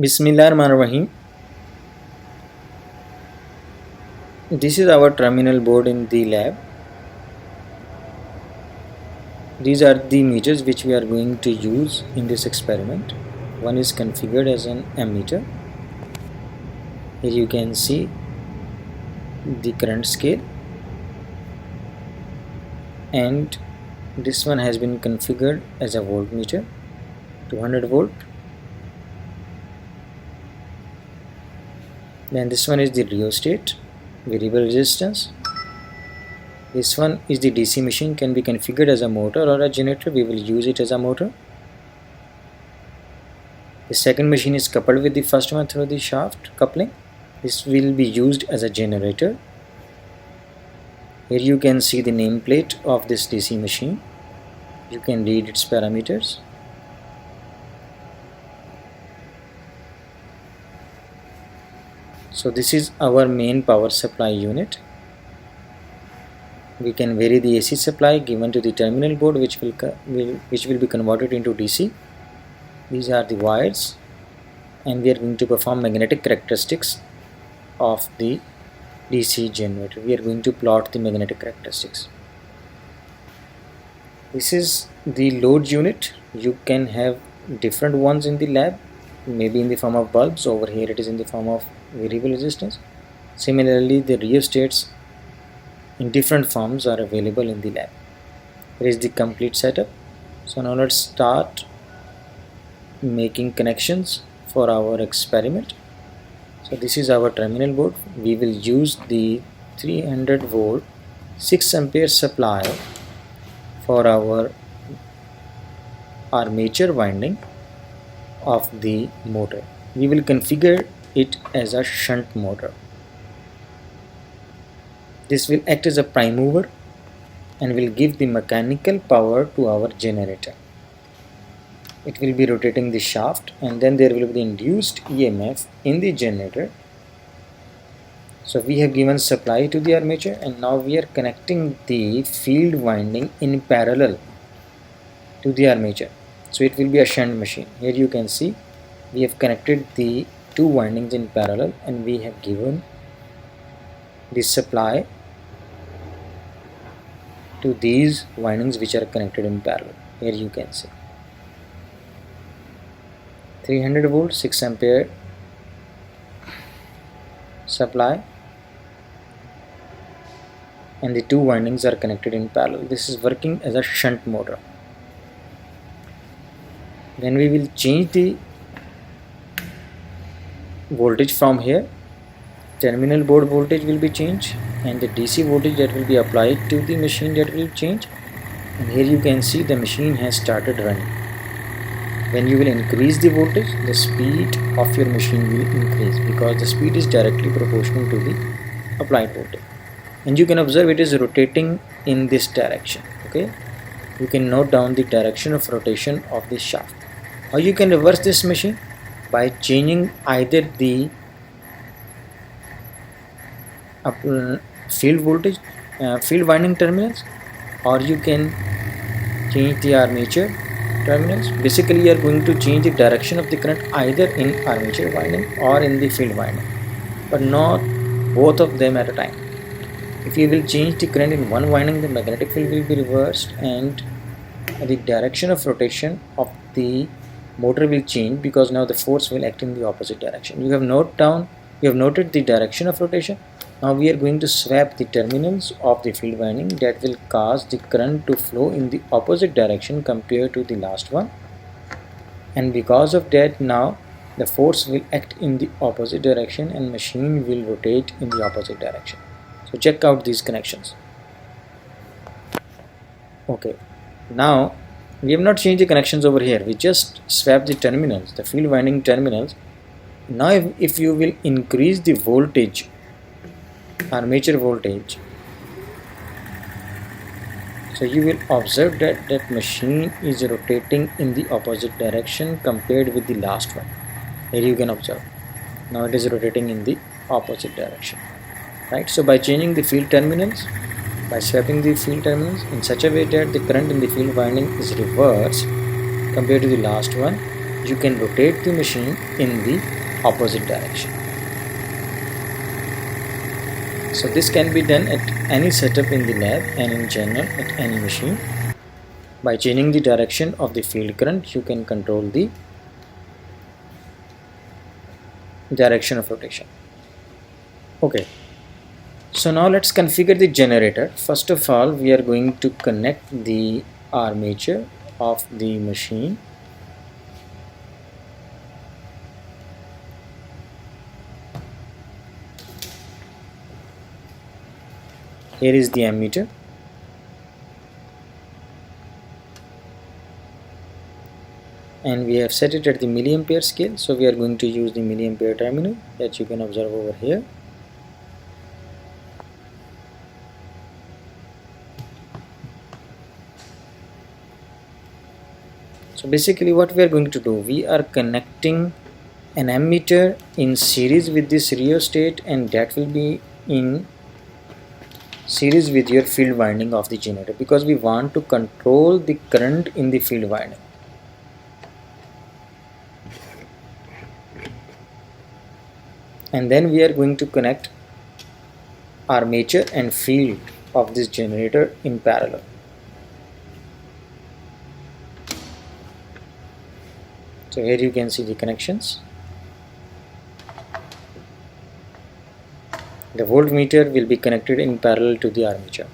Bismillahirrahmanirrahim. This is our terminal board in the lab. These are the meters which we are going to use in this experiment. One is configured as an ammeter. Here you can see the current scale, and this one has been configured as a voltmeter, 200 volt. Then this one is the rheostat, variable resistance. This one is the DC machine, can be configured as a motor or a generator. We will use it as a motor. The second machine is coupled with the first one through the shaft coupling. This will be used as a generator. Here you can see the nameplate of this DC machine. You can read its parameters. So this is our main power supply unit. We can vary the AC supply given to the terminal board, which will be converted into DC. These are the wires, and we are going to perform magnetic characteristics of the DC generator. We are going to plot the magnetic characteristics. This is the load unit. You can have different ones in the lab, maybe in the form of bulbs. Over here it is in the form of variable resistance. Similarly, the rheostats in different forms are available in the lab. Here is the complete setup. So now let's start making connections for our experiment. So this is our terminal board. We will use the 300 volt 6 ampere supply for our armature winding of the motor. We will configure it as a shunt motor. This will act as a prime mover and will give the mechanical power to our generator. It will be rotating the shaft, and then there will be the induced EMF in the generator. So we have given supply to the armature, and now we are connecting the field winding in parallel to the armature. So it will be a shunt machine. Here you can see we have connected the two windings in parallel, and we have given the supply to these windings which are connected in parallel. Here you can see 300 volt 6 ampere supply, and the two windings are connected in parallel. This is working as a shunt motor. Then we will change the voltage from here. Terminal board voltage will be changed, and the DC voltage that will be applied to the machine, that will change. And here you can see the machine has started running. When you will increase the voltage, the speed of your machine will increase, because the speed is directly proportional to the applied voltage. And you can observe it is rotating in this direction. Okay, you can note down the direction of rotation of the shaft. How you can reverse this machine? By changing either the field voltage, field winding terminals, or you can change the armature terminals. Basically, you are going to change the direction of the current either in armature winding or in the field winding, but not both of them at a time. If you will change the current in one winding, the magnetic field will be reversed, and the direction of rotation of the motor will change, because now the force will act in the opposite direction. You have noted the direction of rotation. Now we are going to swap the terminals of the field winding. That will cause the current to flow in the opposite direction compared to the last one, and because of that, now the force will act in the opposite direction and machine will rotate in the opposite direction. So check out these connections. Okay, now we have not changed the connections over here. We just swapped the terminals, the field winding terminals. Now if you will increase the voltage, armature voltage, so you will observe that machine is rotating in the opposite direction compared with the last one. Here you can observe now it is rotating in the opposite direction, right? So by changing the field terminals, by swapping the field terminals in such a way that the current in the field winding is reversed compared to the last one, you can rotate the machine in the opposite direction. So this can be done at any setup in the lab and in general at any machine. By changing the direction of the field current, you can control the direction of rotation. Okay, so now let's configure the generator. First of all, we are going to connect the armature of the machine. Here is the ammeter. And we have set it at the milliampere scale, so we are going to use the milliampere terminal that you can observe over here. So basically what we are going to do, we are connecting an ammeter in series with this rheostat, and that will be in series with your field winding of the generator, because we want to control the current in the field winding. And then we are going to connect armature and field of this generator in parallel. So here you can see the connections. The voltmeter will be connected in parallel to the armature.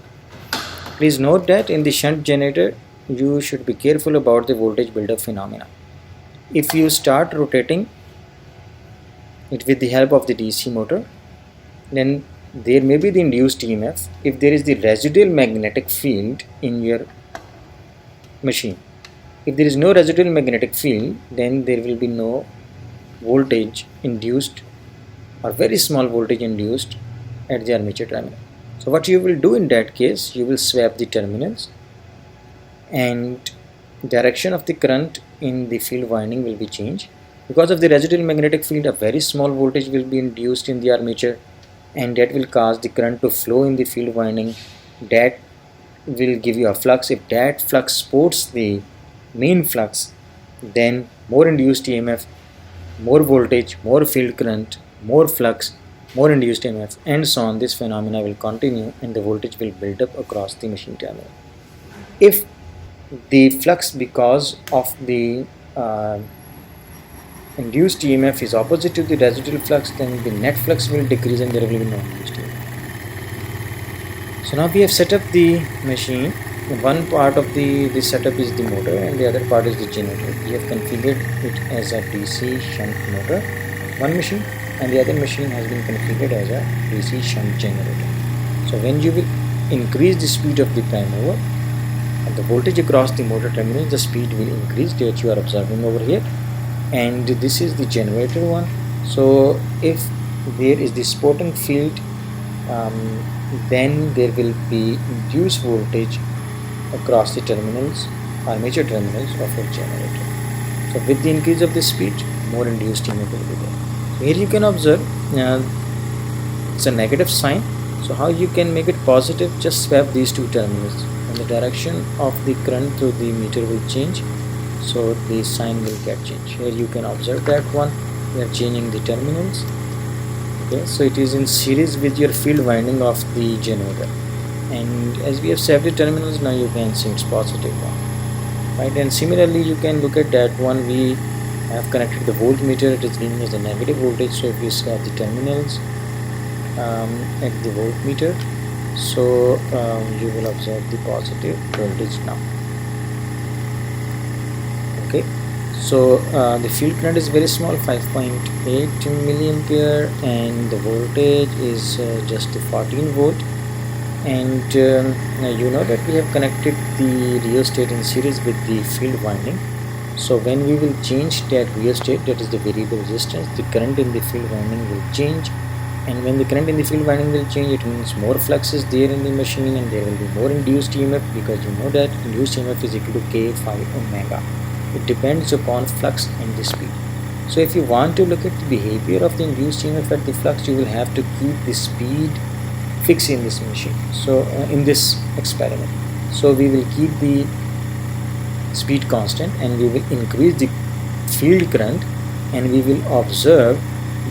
Please note that in the shunt generator, you should be careful about the voltage buildup phenomena. If you start rotating it with the help of the DC motor, then there may be the induced EMF if there is the residual magnetic field in your machine. If there is no residual magnetic field, then there will be no voltage induced or very small voltage induced at the armature terminal. So what you will do in that case, you will swap the terminals and direction of the current in the field winding will be changed. Because of the residual magnetic field, a very small voltage will be induced in the armature, and that will cause the current to flow in the field winding. That will give you a flux. If that flux supports the main flux, then more induced EMF, more voltage, more field current, more flux, more induced EMF, and so on. This phenomena will continue and the voltage will build up across the machine terminal. If the flux because of the induced EMF is opposite to the residual flux, then the net flux will decrease and there will be no induced EMF. So now we have set up the machine. One part of the setup is the motor and the other part is the generator. We have configured it as a DC shunt motor, one machine, and the other machine has been configured as a DC shunt generator. So when you will increase the speed of the prime mover and the voltage across the motor terminals, the speed will increase that you are observing over here. And this is the generator one. So if there is the supporting field, then there will be induced voltage across the terminals, armature terminals of your generator. So with the increase of the speed, more induced EMF will be there. So here you can observe it's a negative sign. So how you can make it positive? Just swap these two terminals and the direction of the current through the meter will change. So the sign will get changed. Here you can observe that one. We are changing the terminals. Okay, so it is in series with your field winding of the generator. And as we have saved the terminals, now you can see it's positive one, right? And similarly you can look at that one. We have connected the voltmeter, it is giving us the negative voltage. So if we swap the terminals at the voltmeter, so you will observe the positive voltage now. Okay, so the field current is very small, 5.8 milliampere, and the voltage is just 14 volt. And you know that we have connected the rheostat in series with the field winding. So when we will change that rheostat, that is the variable resistance, the current in the field winding will change. And when the current in the field winding will change, it means more flux is there in the machine and there will be more induced EMF, because you know that induced EMF is equal to K phi omega. It depends upon flux and the speed. So if you want to look at the behavior of the induced EMF at the flux, you will have to keep the speed fixed in this machine. So in this experiment, so we will keep the speed constant and we will increase the field current, and we will observe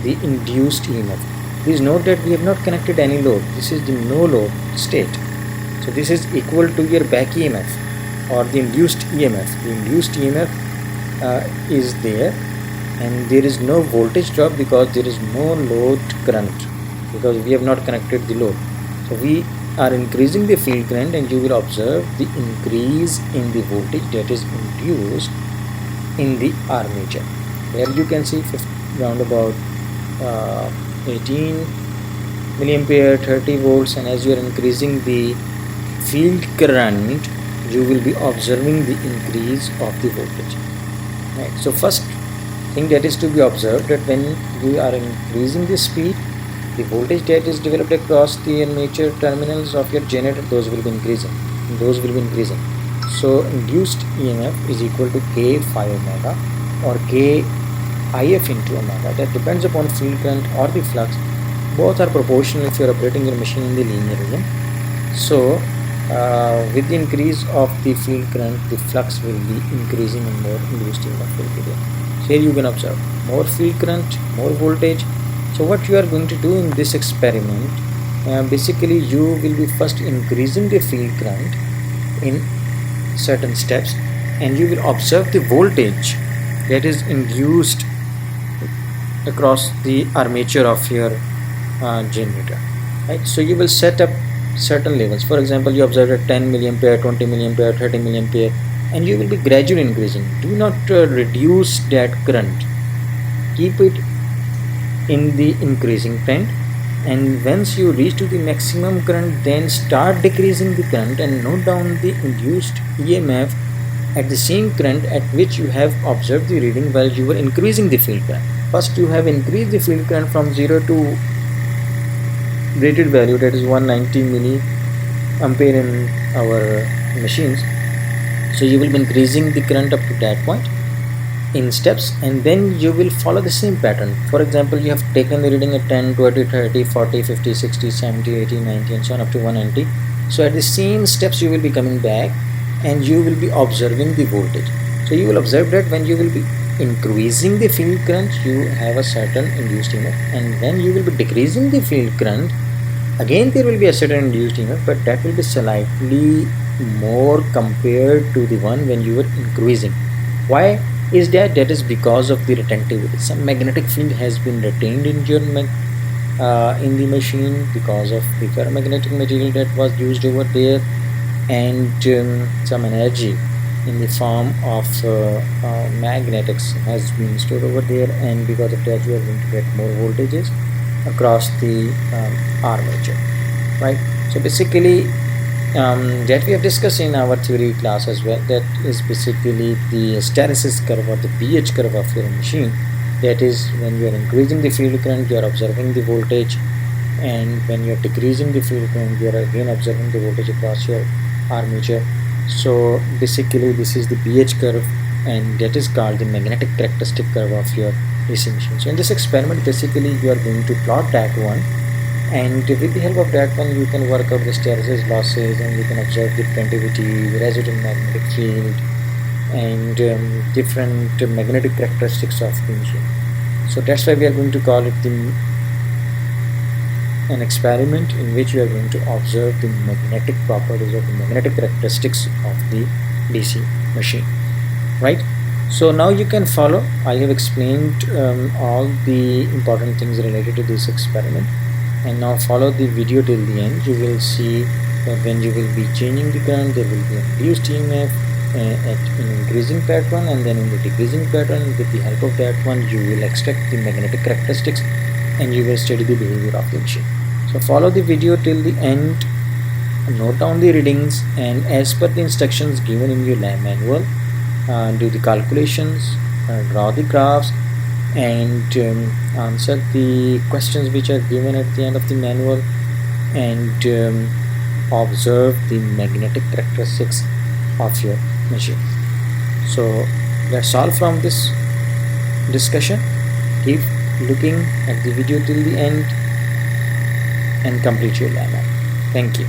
the induced EMF. Please note that we have not connected any load. This is the no load state. So this is equal to your back EMF or the induced EMF. The induced EMF is there, and there is no voltage drop because there is no load current, because we have not connected the load. So we are increasing the field current, and you will observe the increase in the voltage that is induced in the armature. Here you can see round about 18 milliampere, 30 volts, and as you are increasing the field current, you will be observing the increase of the voltage. Right. So first thing that is to be observed, that when you are increasing the speed, the voltage that is developed across the armature terminals of your generator, those will be increasing. So induced EMF is equal to K phi omega or K IF into omega. That depends upon field current or the flux. Both are proportional if you are operating your machine in the linear region. So with the increase of the field current, the flux will be increasing and more induced EMF will be there. So here you can observe more field current, more voltage. So what you are going to do in this experiment, basically you will be first increasing the field current in certain steps, and you will observe the voltage that is induced across the armature of your generator. Right? So you will set up certain levels. For example, you observe at 10 milliampere, 20 milliampere, 30 milliampere, and you will be gradually increasing. Do not reduce that current. Keep it in the increasing trend, and once you reach to the maximum current, then start decreasing the current and note down the induced EMF at the same current at which you have observed the reading while you were increasing the field current. First you have increased the field current from 0 to rated value, that is 190 milliampere in our machines. So you will be increasing the current up to that point in steps, and then you will follow the same pattern. For example, you have taken the reading at 10, 20, 30, 40, 50, 60, 70, 80, 90 and so on up to 190. So at the same steps you will be coming back and you will be observing the voltage. So you will observe that when you will be increasing the field current, you have a certain induced EMF, and when you will be decreasing the field current, again there will be a certain induced EMF, but that will be slightly more compared to the one when you were increasing. Why is that? That is because of the retentivity. Some magnetic field has been retained in your in the machine because of the ferromagnetic material that was used over there, and some energy in the form of magnetics has been stored over there, and because of that you are going to get more voltages across the armature, right? So basically that we have discussed in our theory class as well, that is basically the hysteresis curve or the pH curve of your machine. That is, when you are increasing the field current, you are observing the voltage, and when you are decreasing the field current, you are again observing the voltage across your armature. So basically this is the pH curve, and that is called the magnetic characteristic curve of your AC machine. So in this experiment, basically you are going to plot that one, and with the help of that one you can work out the hysteresis losses, and you can observe the retentivity, resident magnetic field, and different magnetic characteristics of the machine. So that's why we are going to call it an experiment in which we are going to observe the magnetic properties or the magnetic characteristics of the DC machine, right? So now you can follow. I have explained all the important things related to this experiment, and now follow the video till the end. You will see that when you will be changing the current, there will be an induced EMF at an increasing pattern, and then in the decreasing pattern, with the help of that one you will extract the magnetic characteristics and you will study the behavior of the machine. So follow the video till the end, note down the readings, and as per the instructions given in your lab manual, do the calculations, draw the graphs, and answer the questions which are given at the end of the manual, and observe the magnetic characteristics of your machine. So that's all from this discussion. Keep looking at the video till the end and complete your lab. Thank you.